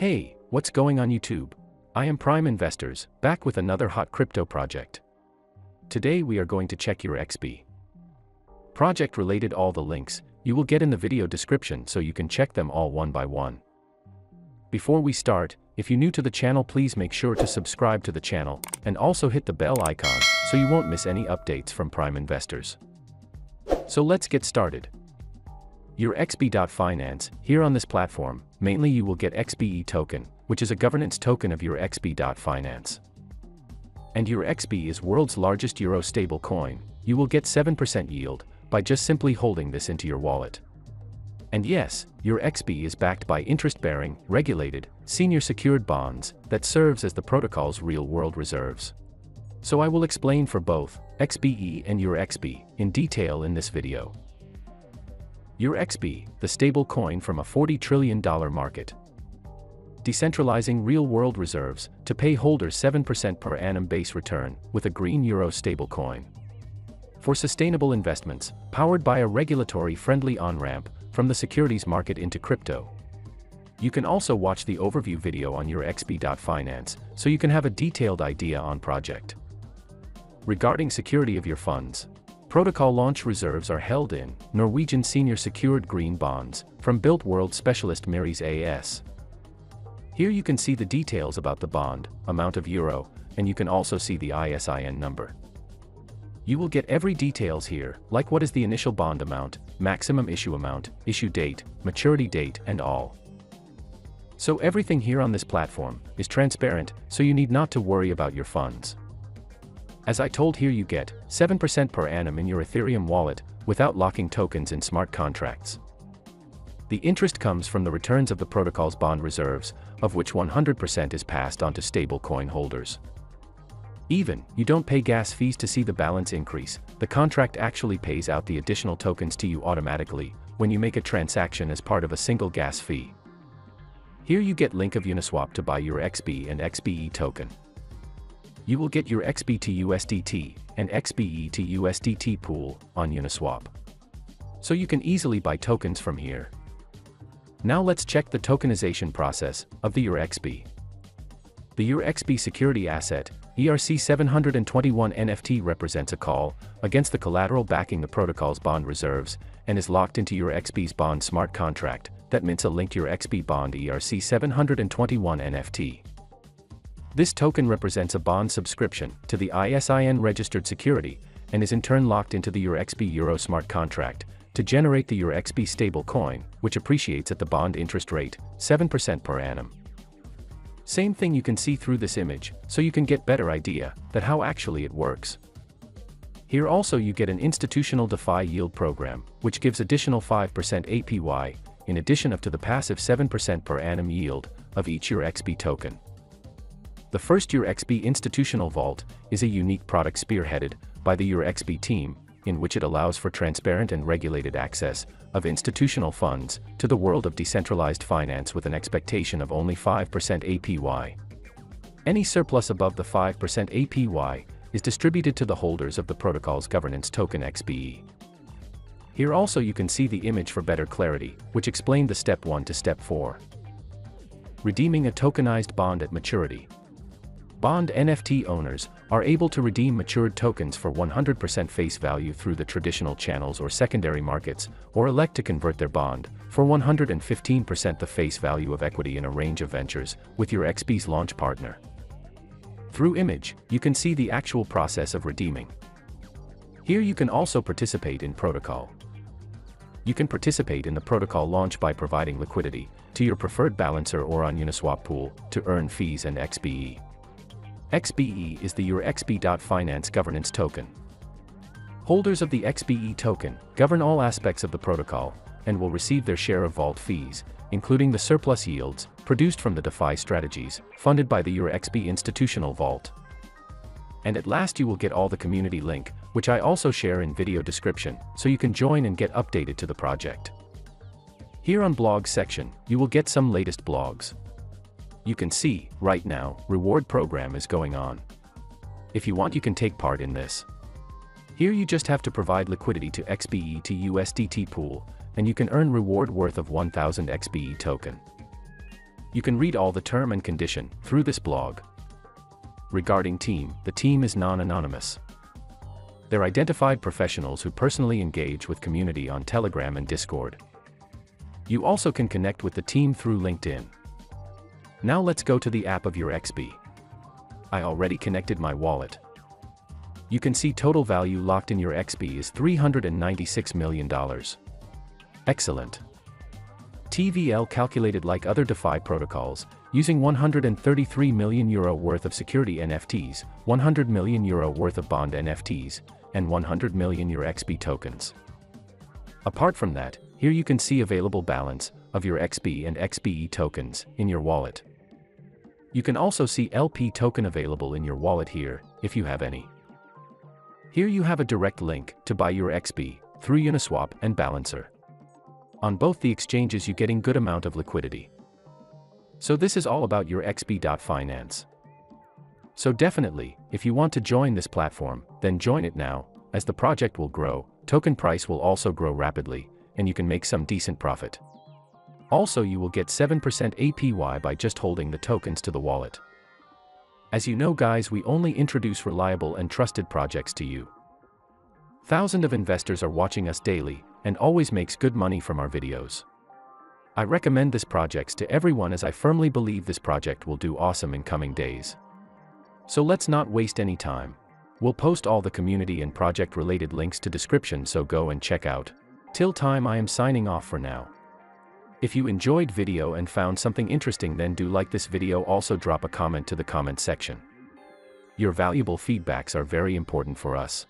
Hey, what's going on YouTube? I am Prime Investors, back with another hot crypto project. Today we are going to check EURxb. Project related. All the links you will get in the video description so you can check them all one by one. Before we start, if you're new to the channel, please make sure to subscribe to the channel and also hit the bell icon so you won't miss any updates from Prime Investors. So let's get started. EURxb.finance. Here on this platform, mainly you will get XBE token, which is a governance token of EURxb.finance. And EURxb is world's largest euro stable coin. You will get 7% yield by just simply holding this into your wallet. And yes, EURxb is backed by interest-bearing, regulated, senior secured bonds that serves as the protocol's real-world reserves. So I will explain for both XBE and EURxb in detail in this video. EURxb, the stable coin from a $40 trillion market. Decentralizing real-world reserves to pay holders 7% per annum base return with a green euro stablecoin. For sustainable investments, powered by a regulatory-friendly on-ramp from the securities market into crypto. You can also watch the overview video on EURxb.finance so you can have a detailed idea on project. Regarding security of your funds, protocol launch reserves are held in Norwegian senior secured green bonds from built world specialist Miris AS. Here you can see the details about the bond, amount of euro, and you can also see the ISIN number. You will get every details here, like what is the initial bond amount, maximum issue amount, issue date, maturity date, and all. So everything here on this platform is transparent, so you need not to worry about your funds. As I told, here you get 7% per annum in your Ethereum wallet without locking tokens in smart contracts. The interest comes from the returns of the protocol's bond reserves, of which 100% is passed on to stablecoin holders. Even, you don't pay gas fees to see the balance increase. The contract actually pays out the additional tokens to you automatically when you make a transaction as part of a single gas fee. Here you get link of Uniswap to buy EURxb and XBE token. You will get EURxb to USDT and XBE to USDT pool on Uniswap. So you can easily buy tokens from here. Now let's check the tokenization process of the EURxb. The EURxb security asset, ERC-721 NFT, represents a call against the collateral backing the protocol's bond reserves and is locked into EURxb's bond smart contract that mints a linked EURxb bond ERC-721 NFT. This token represents a bond subscription to the ISIN registered security and is in turn locked into the EURxb Euro smart contract to generate the EURxb stable coin, which appreciates at the bond interest rate, 7% per annum. Same thing you can see through this image, so you can get better idea that how actually it works. Here also you get an institutional DeFi yield program, which gives additional 5% APY, in addition to the passive 7% per annum yield of each EURxb token. The first EURxb institutional vault is a unique product spearheaded by the EURxb team, in which it allows for transparent and regulated access of institutional funds to the world of decentralized finance with an expectation of only 5% APY. Any surplus above the 5% APY is distributed to the holders of the protocol's governance token XBE. Here also you can see the image for better clarity, which explain the step 1 to step 4. Redeeming a tokenized bond at maturity. Bond NFT owners are able to redeem matured tokens for 100% face value through the traditional channels or secondary markets, or elect to convert their bond for 115% the face value of equity in a range of ventures with EURxb's launch partner. Through image, you can see the actual process of redeeming. Here you can also participate in protocol. You can participate in the protocol launch by providing liquidity to your preferred balancer or on Uniswap pool to earn fees and XBE. XBE is the EURxb.finance governance token. Holders of the XBE token govern all aspects of the protocol and will receive their share of vault fees, including the surplus yields produced from the DeFi strategies funded by the EURxb institutional vault. And at last you will get all the community link, which I also share in video description, so you can join and get updated to the project. Here on blog section, you will get some latest blogs. You can see, right now, reward program is going on. If you want, you can take part in this. Here you just have to provide liquidity to XBE to USDT pool, and you can earn reward worth of 1000 XBE token. You can read all the term and condition through this blog. Regarding team, the team is non-anonymous. They're identified professionals who personally engage with community on Telegram and Discord. You also can connect with the team through LinkedIn. Now let's go to the app of EURxb. I already connected my wallet. You can see total value locked in EURxb is $396 million. Excellent. TVL calculated like other DeFi protocols, using €133 million worth of security NFTs, €100 million worth of bond NFTs, and 100 million EURxb tokens. Apart from that, here you can see available balance of EURxb and XBE tokens in your wallet. You can also see LP token available in your wallet here, if you have any. Here you have a direct link to buy EURxb through Uniswap and Balancer. On both the exchanges you getting good amount of liquidity. So this is all about EURxb.finance. So definitely, if you want to join this platform, then join it now, as the project will grow, token price will also grow rapidly, and you can make some decent profit. Also you will get 7% APY by just holding the tokens to the wallet. As you know guys, we only introduce reliable and trusted projects to you. Thousands of investors are watching us daily, and always makes good money from our videos. I recommend this project to everyone as I firmly believe this project will do awesome in coming days. So let's not waste any time. We'll post all the community and project related links to description, so go and check out. Till time I am signing off for now. If you enjoyed video and found something interesting, then do like this video, also drop a comment to the comment section. Your valuable feedbacks are very important for us.